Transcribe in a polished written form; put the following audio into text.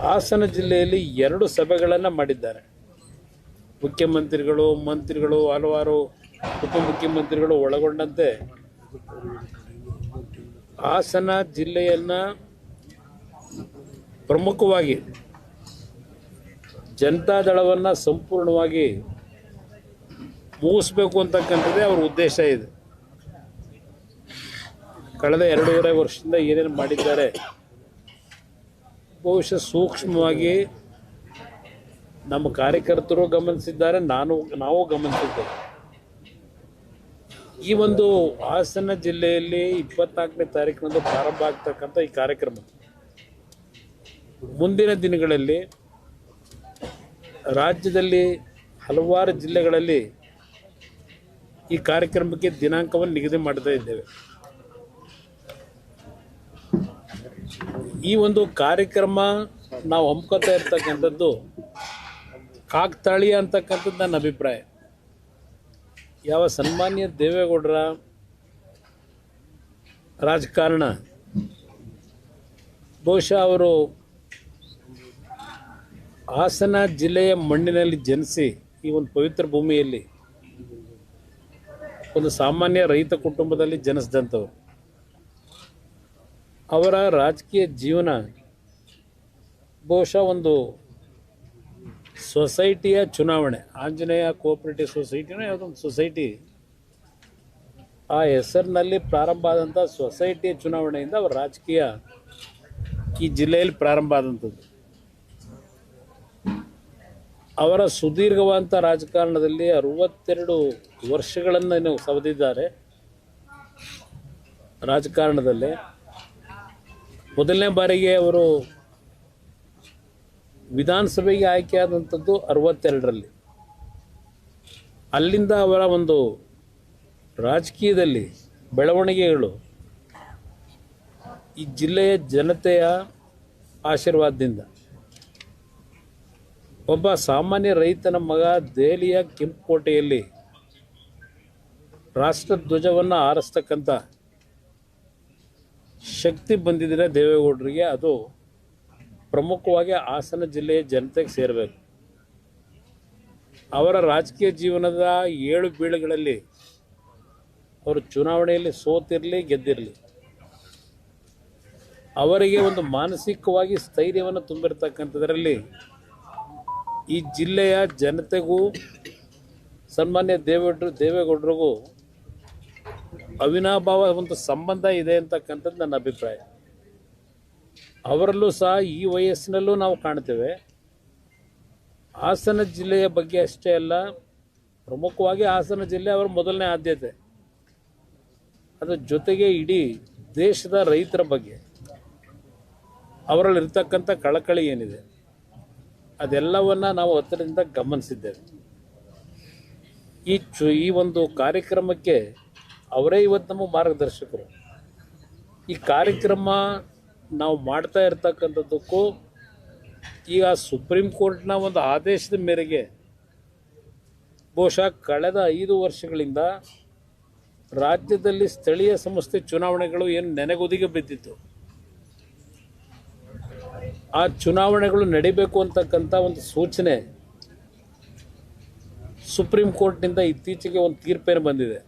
ಹಾಸನ ಜಿಲ್ಲೆಯಲ್ಲಿ 2 ಸಭೆಗಳನ್ನು ಮಾಡಿದ್ದಾರೆ. ಮುಖ್ಯಮಂತ್ರಿಗಳು, ಮಂತ್ರಿಗಳು, ಹಲವಾರು ಉಪಮುಖ್ಯಮಂತ್ರಿಗಳು ಒಳಗೊಂಡಂತೆ ಹಾಸನ ಜಿಲ್ಲೆಯನ್ನು ಪ್ರಮುಖವಾಗಿ ಜನತಾದಳವನ್ನು ಸಂಪೂರ್ಣವಾಗಿ ಮುಗಿಸ್ಬೇಕು ಅಂತಕ್ಕಂಥದ್ದೇ ಅವರ ಉದ್ದೇಶ ಇದೆ. ಕಳೆದ 2.5 ವರ್ಷದಿಂದ ಏನೇನು ಮಾಡಿದ್ದಾರೆ ಬಹುಶಃ ಸೂಕ್ಷ್ಮವಾಗಿ ನಮ್ಮ ಕಾರ್ಯಕರ್ತರು ಗಮನಿಸಿದ್ದಾರೆ, ನಾವು ಗಮನಿಸಿದ್ದೇವೆ. ಈ ಒಂದು ಹಾಸನ ಜಿಲ್ಲೆಯಲ್ಲಿ 24ನೇ ತಾರೀಕಿನಂದು ಪ್ರಾರಂಭ ಆಗ್ತಕ್ಕಂಥ ಈ ಕಾರ್ಯಕ್ರಮ ಮುಂದಿನ ದಿನಗಳಲ್ಲಿ ರಾಜ್ಯದಲ್ಲಿ ಹಲವಾರು ಜಿಲ್ಲೆಗಳಲ್ಲಿ ಈ ಕಾರ್ಯಕ್ರಮಕ್ಕೆ ದಿನಾಂಕವನ್ನು ನಿಗದಿ ಮಾಡ್ತಾ ಇದ್ದೇವೆ. ಈ ಒಂದು ಕಾರ್ಯಕ್ರಮ ನಾವು ಹಮ್ಮಿಕೊಳ್ತಾ ಇರ್ತಕ್ಕಂಥದ್ದು ಕಾಕತಾಳೀಯ ಅಂತಕ್ಕಂಥದ್ದು ನನ್ನ ಅಭಿಪ್ರಾಯ. ಯಾವ ಸನ್ಮಾನ್ಯ ದೇವೇಗೌಡರ ರಾಜಕಾರಣ ಬಹುಶಃ ಅವರು ಹಾಸನ ಜಿಲ್ಲೆಯ ಮಣ್ಣಿನಲ್ಲಿ ಜನಿಸಿ ಈ ಒಂದು ಪವಿತ್ರ ಭೂಮಿಯಲ್ಲಿ ಒಂದು ಸಾಮಾನ್ಯ ರೈತ ಕುಟುಂಬದಲ್ಲಿ ಜನಿಸಿದಂಥವ್ರು. ಅವರ ರಾಜಕೀಯ ಜೀವನ ಬಹುಶಃ ಒಂದು ಸೊಸೈಟಿಯ ಚುನಾವಣೆ, ಆಂಜನೇಯ ಕೋಆಪರೇಟಿವ್ ಸೊಸೈಟಿನ ಯಾವುದೊಂದು ಸೊಸೈಟಿ ಆ ಹೆಸರಿನಲ್ಲಿ ಪ್ರಾರಂಭ ಆದಂಥ ಸೊಸೈಟಿಯ ಚುನಾವಣೆಯಿಂದ ಅವರ ರಾಜಕೀಯ ಈ ಜಿಲ್ಲೆಯಲ್ಲಿ ಪ್ರಾರಂಭ ಆದಂಥದ್ದು. ಅವರ ಸುದೀರ್ಘವಾದಂಥ ರಾಜಕಾರಣದಲ್ಲಿ 62 ವರ್ಷಗಳನ್ನು ಸವದಿದ್ದಾರೆ. ರಾಜಕಾರಣದಲ್ಲಿ ಮೊದಲನೇ ಬಾರಿಗೆ ಅವರು ವಿಧಾನಸಭೆಗೆ ಆಯ್ಕೆಯಾದಂಥದ್ದು 62ರಲ್ಲಿ. ಅಲ್ಲಿಂದ ಅವರ ಒಂದು ರಾಜಕೀಯದಲ್ಲಿ ಬೆಳವಣಿಗೆಗಳು ಈ ಜಿಲ್ಲೆಯ ಜನತೆಯ ಆಶೀರ್ವಾದದಿಂದ ಒಬ್ಬ ಸಾಮಾನ್ಯ ರೈತನ ಮಗ ದೆಹಲಿಯ ಕೆಂಪುಕೋಟೆಯಲ್ಲಿ ರಾಷ್ಟ್ರಧ್ವಜವನ್ನು ಹಾರಿಸ್ತಕ್ಕಂಥ ಶಕ್ತಿ ಬಂದಿದ್ದರೆ ದೇವೇಗೌಡರಿಗೆ ಅದು ಪ್ರಮುಖವಾಗಿ ಹಾಸನ ಜಿಲ್ಲೆಯ ಜನತೆಗೆ ಸೇರಬೇಕು. ಅವರ ರಾಜಕೀಯ ಜೀವನದ 7 ಬೀಳುಗಳಲ್ಲಿ ಅವರು ಚುನಾವಣೆಯಲ್ಲಿ ಸೋತಿರಲಿ ಗೆದ್ದಿರಲಿ, ಅವರಿಗೆ ಒಂದು ಮಾನಸಿಕವಾಗಿ ಸ್ಥೈರ್ಯವನ್ನು ತುಂಬಿರ್ತಕ್ಕಂಥದ್ರಲ್ಲಿ ಈ ಜಿಲ್ಲೆಯ ಜನತೆಗೂ ಸನ್ಮಾನ್ಯ ದೇವೇಗೌಡರಿಗೂ ಅವಿನಾಭಾವ ಒಂದು ಸಂಬಂಧ ಇದೆ ಅಂತಕ್ಕಂಥದ್ದು ನನ್ನ ಅಭಿಪ್ರಾಯ. ಅವರಲ್ಲೂ ಸಹ ಈ ವಯಸ್ಸಿನಲ್ಲೂ ನಾವು ಕಾಣ್ತೇವೆ. ಹಾಸನ ಜಿಲ್ಲೆಯ ಬಗ್ಗೆ ಅಷ್ಟೇ ಅಲ್ಲ, ಪ್ರಮುಖವಾಗಿ ಹಾಸನ ಜಿಲ್ಲೆ ಅವರ ಮೊದಲನೇ ಆದ್ಯತೆ. ಅದರ ಜೊತೆಗೆ ಇಡೀ ದೇಶದ ರೈತರ ಬಗ್ಗೆ ಅವರಲ್ಲಿರ್ತಕ್ಕಂಥ ಕಳಕಳಿ ಏನಿದೆ ಅದೆಲ್ಲವನ್ನು ನಾವು ಹತ್ತಿರದಿಂದ ಗಮನಿಸಿದ್ದೇವೆ. ಈ ಒಂದು ಕಾರ್ಯಕ್ರಮಕ್ಕೆ ಅವರೇ ಇವತ್ತು ನಮ್ಮ ಮಾರ್ಗದರ್ಶಕರು. ಈ ಕಾರ್ಯಕ್ರಮ ನಾವು ಮಾಡ್ತಾ ಇರ್ತಕ್ಕಂಥದ್ದಕ್ಕೂ ಈಗ ಸುಪ್ರೀಂ ಕೋರ್ಟ್ನ ಒಂದು ಆದೇಶದ ಮೇರೆಗೆ ಬಹುಶಃ ಕಳೆದ 5 ವರ್ಷಗಳಿಂದ ರಾಜ್ಯದಲ್ಲಿ ಸ್ಥಳೀಯ ಸಂಸ್ಥೆ ಚುನಾವಣೆಗಳು ಏನು ನೆನೆಗುದಿಗೆ ಬಿದ್ದಿತ್ತು, ಆ ಚುನಾವಣೆಗಳು ನಡಿಬೇಕು ಅಂತಕ್ಕಂಥ ಒಂದು ಸೂಚನೆ ಸುಪ್ರೀಂ ಕೋರ್ಟ್ನಿಂದ ಇತ್ತೀಚೆಗೆ ಒಂದು ತೀರ್ಪೇನು ಬಂದಿದೆ.